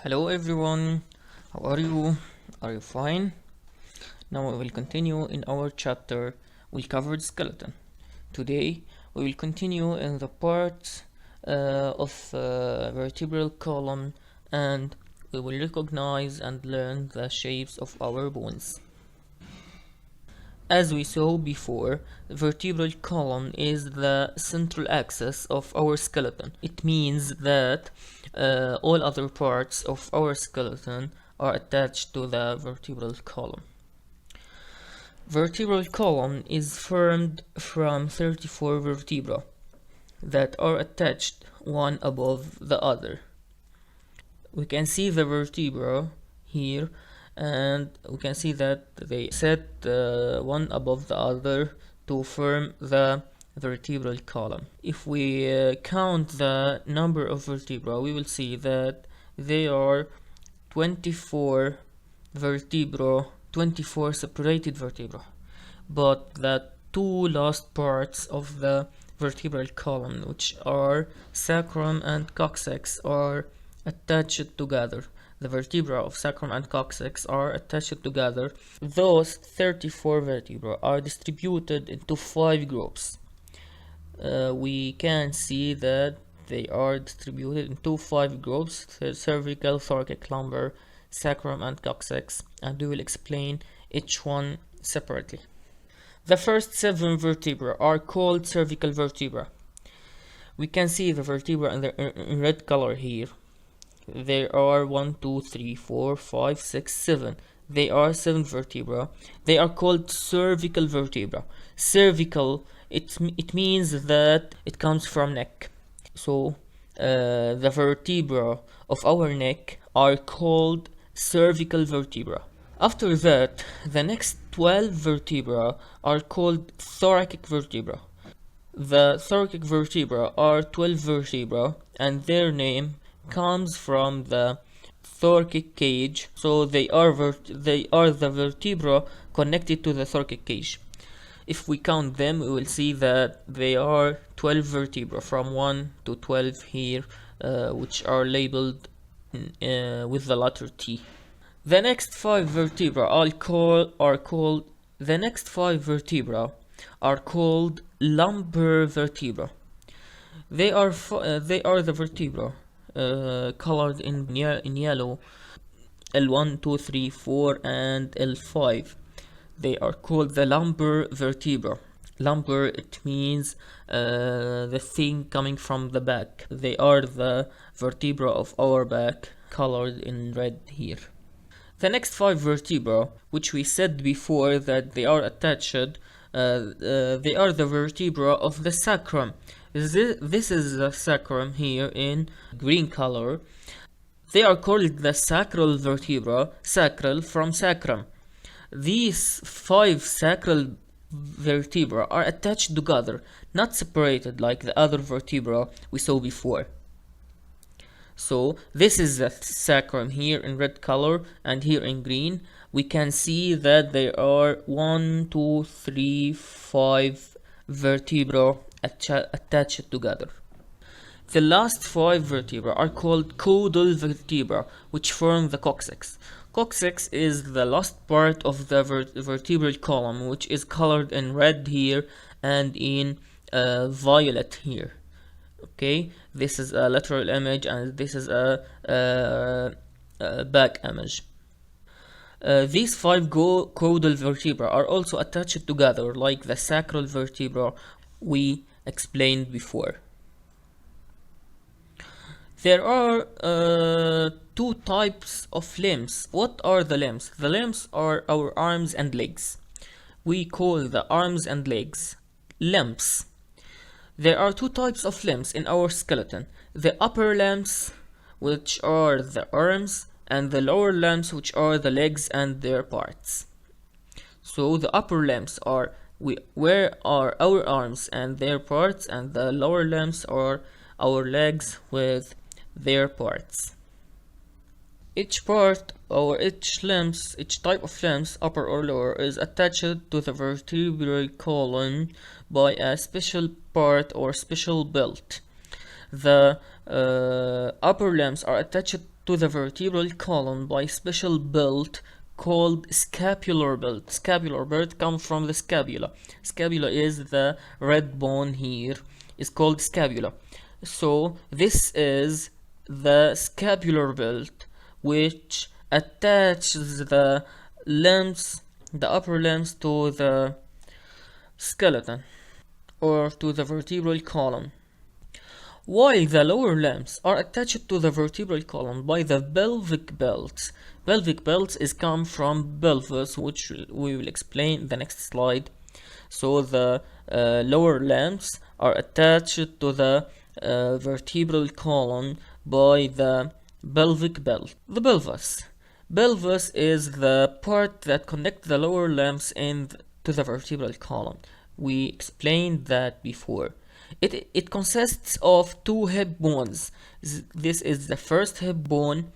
Hello everyone, how are you? Are you fine? Now we will continue in our chapter. We covered skeleton. Today we will continue in the parts of vertebral column, and we will recognize and learn the shapes of our bones. As we saw before, the vertebral column is the central axis of our skeleton. It means that all other parts of our skeleton are attached to the vertebral column. Vertebral column is formed from 34 vertebrae that are attached one above the other. We can see the vertebra here, and we can see that they set one above the other to form the vertebral column. If we count the number of vertebrae, we will see that they are 24 vertebrae, 24 separated vertebrae, but the two last parts of the vertebral column, which are sacrum and coccyx, are attached together. The vertebrae of sacrum and coccyx are attached together. Those 34 vertebrae are distributed into 5 groups. We can see that they are distributed into 5 groups: cervical, thoracic, lumbar, sacrum, and coccyx, and we will explain each one separately. The first 7 vertebrae are called cervical vertebrae. We can see the vertebra in red color here. There are 1, 2, 3, 4, 5, 6, 7. They are 7 vertebrae. They are called cervical vertebra. Cervical, it means that it comes from neck. So the vertebra of our neck are called cervical vertebra. After that, the next 12 vertebrae are called thoracic vertebra. The thoracic vertebra are 12 vertebrae, and their name comes from the thoracic cage, so they are the vertebra connected to the thoracic cage. If we count them, we will see that they are 12 vertebrae from 1 to 12 here, which are labeled with the letter T. The next 5 vertebrae are called lumbar vertebra. They are the vertebra colored in yellow, L1, 2, 3, 4, and L5. They are called the lumbar vertebra. Lumbar, it means the thing coming from the back. They are the vertebra of our back, colored in red here. The next 5 vertebrae, which we said before that they are attached, they are the vertebra of the sacrum. This is the sacrum here in green color. They are called the sacral vertebra, sacral from sacrum. These 5 sacral vertebrae are attached together, not separated like the other vertebra we saw before. So this is the sacrum here in red color and here in green. We can see that there are 1, 2, 3, 5 vertebrae attached together. The last 5 vertebrae are called caudal vertebra, which form the coccyx. Coccyx is the last part of the vertebral column, which is colored in red here and in violet here. Okay, this is a lateral image and this is a back image. These 5 caudal vertebrae are also attached together like the sacral vertebra we explained before. There are 2 types of limbs. What are the limbs? The limbs are our arms and legs. We call the arms and legs limbs. There are 2 types of limbs in our skeleton: the upper limbs, which are the arms, and the lower limbs, which are the legs and their parts. So the upper limbs are where are our arms and their parts, and the lower limbs are our legs with their parts. Each part or each type of limbs, upper or lower, is attached to the vertebral column by a special part or special belt. The upper limbs are attached to the vertebral column by special belt called scapular belt. Scapular belt comes from the scapula. Scapula is the red bone here. It's called scapula. So this is the scapular belt which attaches the limbs, the upper limbs to the skeleton or to the vertebral column, while the lower limbs are attached to the vertebral column by the pelvic belts. Pelvic belts is come from pelvis, which we will explain in the next slide. So the lower limbs are attached to the vertebral column by the pelvic belt. The pelvis. Pelvis is the part that connects the lower limbs to the vertebral column. We explained that before. It consists of two hip bones. This is the first hip bone.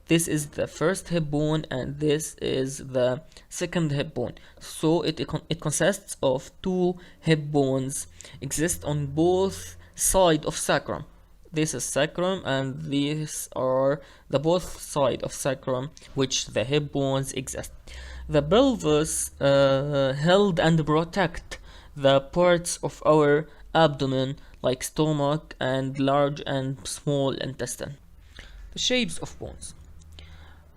This is the first hip bone, and this is the second hip bone. So it consists of two hip bones exist on both sides of sacrum. This is sacrum, and these are the both side of sacrum which the hip bones exist. The pelvis held and protect the parts of our abdomen like stomach and large and small intestine. The shapes of bones.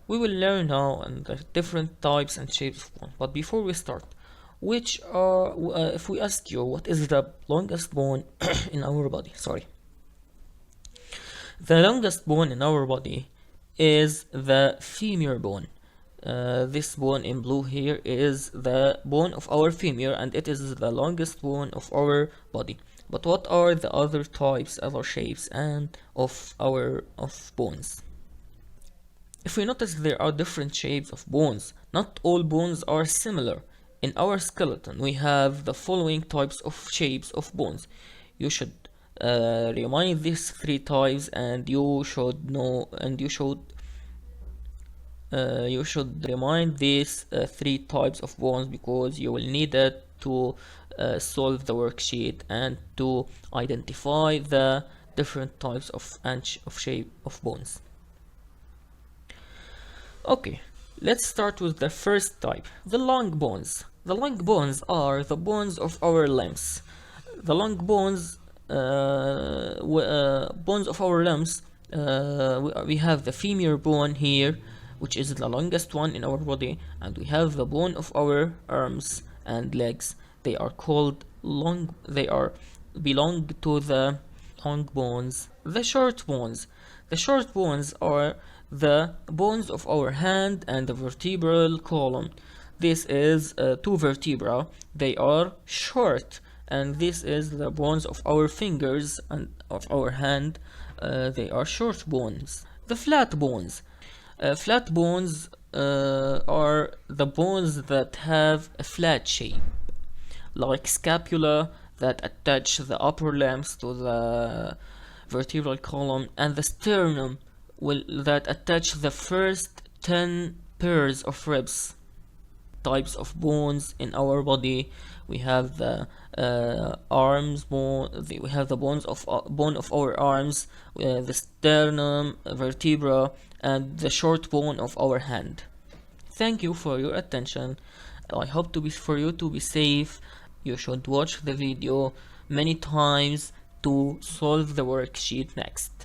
We will learn now the different types and shapes of bone. But before we start, which are if we ask you what is the longest bone in our body? Sorry. The longest bone in our body is the femur bone. This bone in blue here is the bone of our femur, and it is the longest bone of our body. But what are the other types, other shapes, and of bones? If we notice, there are different shapes of bones. Not all bones are similar. In our skeleton, we have the following types of shapes of bones. You should remind these three types, and you should know, and you should remind these three types of bones, because you will need it to solve the worksheet and to identify the different types of shape of bones. Okay, let's start with the first type, the long bones. The long bones are the bones of our limbs. The long bones, bones of our limbs, we have the femur bone here, which is the longest one in our body, and we have the bone of our arms and legs. They are called long. They belong to the long bones. The short bones. The short bones are the bones of our hand and the vertebral column. This is two vertebrae. They are short, and this is the bones of our fingers and of our hand. They are short bones. The flat bones. Flat bones are the bones that have a flat shape, like scapula that attach the upper limbs to the vertebral column, and the sternum that attach the first 10 pairs of ribs. Types of bones in our body: we have the arms bone, we have the bone of our arms, the sternum, vertebra, and the short bone of our hand. Thank you for your attention. I hope for you to be safe. You should watch the video many times to solve the worksheet next.